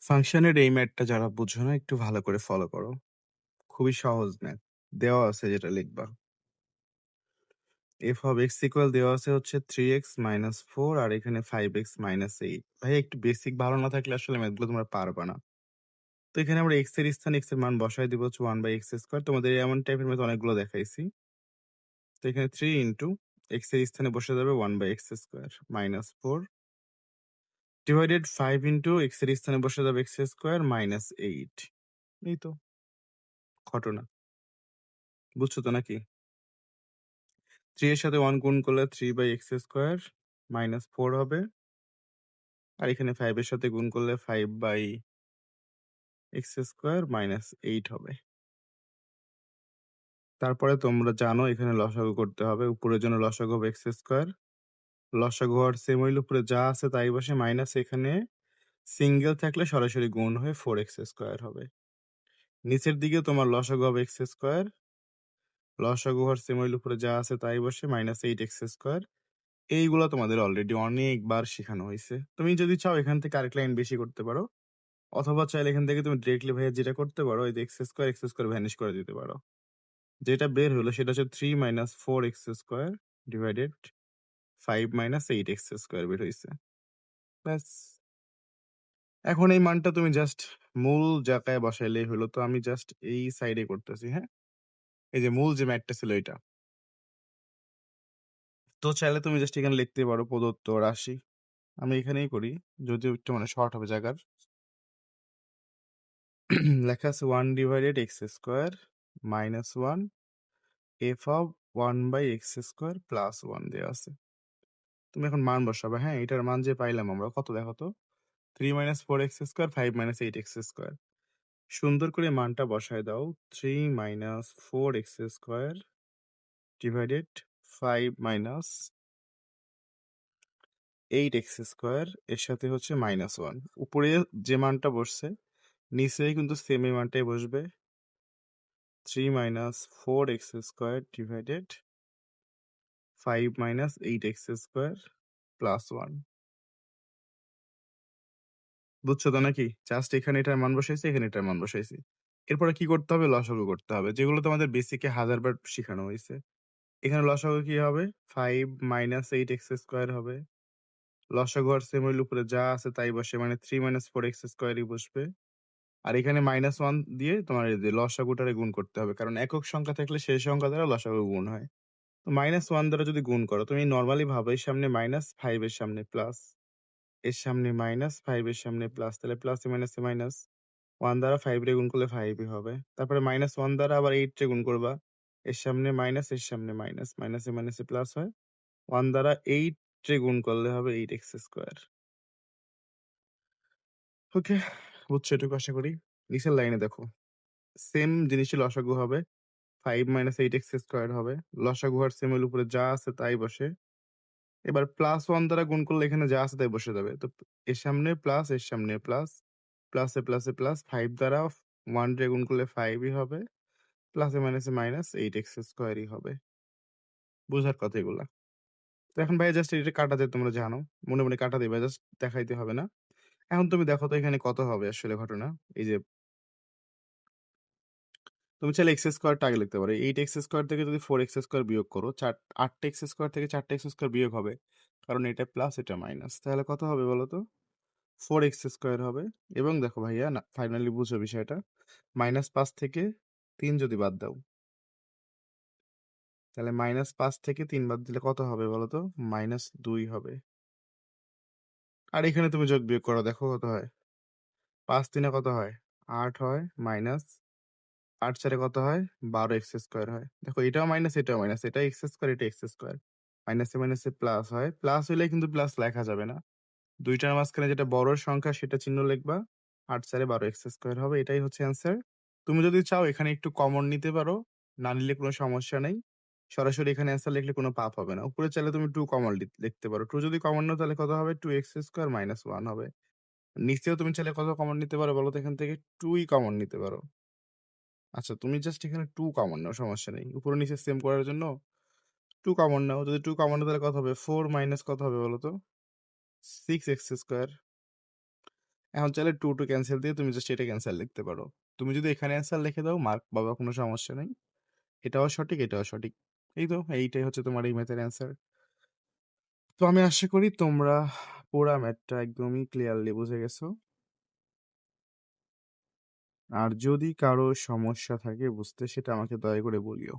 ফাংশনের এই ম্যাথটা যারা বুঝো না একটু ভালো করে ফলো করো। খুবই সহজ ম্যাথ। দেওয়া আছে যেটা লিখবা। f of x ইকুয়াল দেওয়া আছে হচ্ছে 3x মাইনাস 4 আর এখানে 5x মাইনাস 8। ভাই একটু বেসিক ভালো না থাকলে আসলে ম্যাথগুলো তোমরা পারবা না। তো এখানে আমরা x এর স্থানে x এর মান বসায় দিব হচ্ছে 1/x²। তোমাদের এমন টাইপের ম্যাথ অনেকগুলো দেখাইছি। তো এখানে 3 ইনটু x এর স্থানে বসে যাবে 1/x² minus 4 divided 5 into x এর স্থানে বসে যাবে x² মাইনাস 8। এই তো ঘটনা। বুঝছো তো নাকি? 3 এর সাথে 1 গুণ করলে 3/x² মাইনাস 4 হবে। আর এখানে 5 এর সাথে গুণ করলে 5/x² মাইনাস 8 হবে। তারপরে তোমরা জানো এখানে লসাগু করতে হবে। উপরের জন্য লসাগু হবে x²। লসাগু হওয়ার সেম হইল উপরে যা আছে তাই বসে মাইনাস এখানে সিঙ্গেল থাকলে সরাসরি গুণ হয়ে 4x² হবে। নিচের দিকে তোমার লসাগু হবে x²। লসাগু হওয়ার সেম হইল উপরে যা আছে তাই বসে মাইনাস 8x²। এইগুলা তোমাদের অলরেডি অনেকবার শেখানো হয়েছে। তুমি যদি চাও এখান থেকে আরেক লাইন বেশি করতে পারো, অথবা চাইলে এখান থেকে তুমি ডিরেক্টলি ভাইয়া যেটা করতে পারো, এই যে x² ভ্যানিশ করে দিতে পারো। যেটা বের হলো সেটা হচ্ছে 3 minus 4x² divided 5 minus 8x² বের হয়েছে। ব্যাস। এখন এই মানটা তুমি জাস্ট মূল জায়গায় বসাইলেই হলো। তো আমি জাস্ট এই সাইডে করতেছি, হ্যাঁ? এই যে মূল যে ম্যাথটা ছিল এটা। তো চাইলে তুমি জাস্ট এখানে লিখতে পারো প্রদত্ত রাশি। আমি এখানেই করি, যদিও একটু মানে শর্ট হবে জায়গার। লেখা আছে 1 divided x² minus 1 f of 1/x² plus 1 দেওয়া আছে। তুমি এখন মান বসাবে, হ্যাঁ? এটার মান যে পাইলাম আমরা কত দেখো তো? 3 মাইনাস 4x² 5 মাইনাস 8x²। সুন্দর করে মানটা বসায় দাও। 3 minus 4x² divided 5 minus 8x² এর সাথে হচ্ছে মাইনাস 1। উপরে যে মানটা বসছে নিচেই কিন্তু সেম এই মানটাই বসবে। 3 minus 4x² divided 5 minus 8x² plus 1। বুঝছো তো নাকি? জাস্ট এখানে এটার মান বসাইছি, এখানে এটার মান বসাইছি। এরপরে কি করতে হবে? লসাগু করতে হবে। যেগুলো তোমাদের বেসিকে 1000 বার শিখানো হইছে। এখানে লসাগু কি হবে? 5 মাইনাস 8x² হবে। লসাগু আর সেম হইলে উপরে যা আছে তাই বসে, মানে 3 মাইনাস 4x² ই বসবে। আর এখানে মাইনাস 1 দিয়ে তোমার এই যে লসাগুটারে গুণ করতে হবে। কারণ একক সংখ্যা থাকলে সেই সংখ্যা দ্বারা লসাগু গুণ হয়। তো -1 দ্বারা যদি গুণ করো, তুমি নরমালি ভাবো এর সামনে মাইনাস, 5 এর সামনে প্লাস, এর সামনে মাইনাস, 5 এর সামনে প্লাস, তাহলে প্লাসে মাইনাসে মাইনাস। 1 দ্বারা 5 রে গুণ করলে 5 ই হবে। তারপরে -1 দ্বারা আবার 8 রে গুণ করবা। এর সামনে মাইনাস, এর সামনে মাইনাস, মাইনাসে মাইনাসে প্লাস হয়। 1 দ্বারা 8 রে গুণ করলে হবে 8x²। ওকে, বুঝছো এটুকু আশা করি। নিচের লাইনে দেখো। সেম জিনিসই লসাগু হবে। 5 মাইনাস 8x² হবে। লসাগু আর সেম এর উপরে যা আছে তাই বসে। এবার +1 দ্বারা গুণ করলে এখানে যা আছে তাই বসে যাবে। তো এর সামনে প্লাস, এর সামনে প্লাস, প্লাসে প্লাসে প্লাস, 5 দ্বারা 1 রে গুণ করলে 5 ই হবে। প্লাসে মাইনাসে মাইনাস 8x² ই হবে। বুঝার কথা এগুলা। তো এখন ভাই জাস্ট এটা কাটা যায় তোমরা জানো। মনে, মনে কাটা দিবা, জাস্ট দেখাইতে হবে না। এখন তুমি দেখো তো এখানে কত হবে আসলে ঘটনা। এই যে তুমি চাইলে x² আগে লিখতে পারো। 8x² থেকে যদি 4x² বিয়োগ করো, 8x² থেকে 4x² বিয়োগ হবে। কারণ এটা প্লাস এটা মাইনাস। তাহলে কত হবে বলো তো? 4x² হবে। এবং দেখো ভাইয়া, না ফাইনালি বুঝো বিষয়টা। -5 থেকে 3 যদি বাদ দাও, তাহলে -5 থেকে 3 বাদ দিলে কত হবে বলো তো? -2 হবে। আর এখানে তুমি যোগ বিয়োগ করো, দেখো কত হয়। 5 3 কত হয়? 8 হয়, মাইনাস 8 4 কত হয়? 12x² হয়। দেখো এটাও মাইনাস, এটাও মাইনাস, এটা x², এটা x²। মাইনাসে মাইনাসে প্লাস হয়। প্লাস হইলে কিন্তু প্লাস লেখা যাবে না। ২ টার মাঝখানে যেটা বড় সংখ্যা সেটা চিহ্ন লিখবা। ৮ 4 12x² হবে। এটাই হচ্ছে অ্যান্সার। তুমি যদি চাও এখানে একটু কমন নিতে পারো। না নিলে কোনো সমস্যা নেই। সরাসরি এখানে অ্যান্সার লিখলে কোনো পাপ হবে না। উপরে চাইলে তুমি 2 কমন লিখতে পারো। 2 যদি কমন নাও তাহলে কত হবে? 2x² মাইনাস 1 হবে। নিচেও তুমি চাইলে কত কমন নিতে পারো বলো তো এখান থেকে? 2 ই কমন নিতে পারো। আচ্ছা, তুমি জাস্ট এখানে 2 কমন নাও, সমস্যা নেই। উপরে নিচে সেম করার জন্য 2 কমন নাও। যদি 2 কমন নাও তাহলে কত হবে? 4 মাইনাস কত হবে বলো তো? 6x²। এখন চাইলে 2 টু ক্যানসেল দিয়ে তুমি জাস্ট এটা ক্যানসেল লিখতে পারো। তুমি যদি এখানে অ্যান্সার লিখে দাও মার্ক পাবা, কোনো সমস্যা নাই। এটাও সঠিক, এটাও সঠিক। এই তো এইটাই হচ্ছে তোমার এই ম্যাথের অ্যান্সার। তো আমি আশা করি তোমরা পুরা ম্যাথটা একদমই ক্লিয়ারলি বুঝে গেছো। আর যদি কারো সমস্যা থাকে বুঝতে সেটা আমাকে দয়া করে বলিও।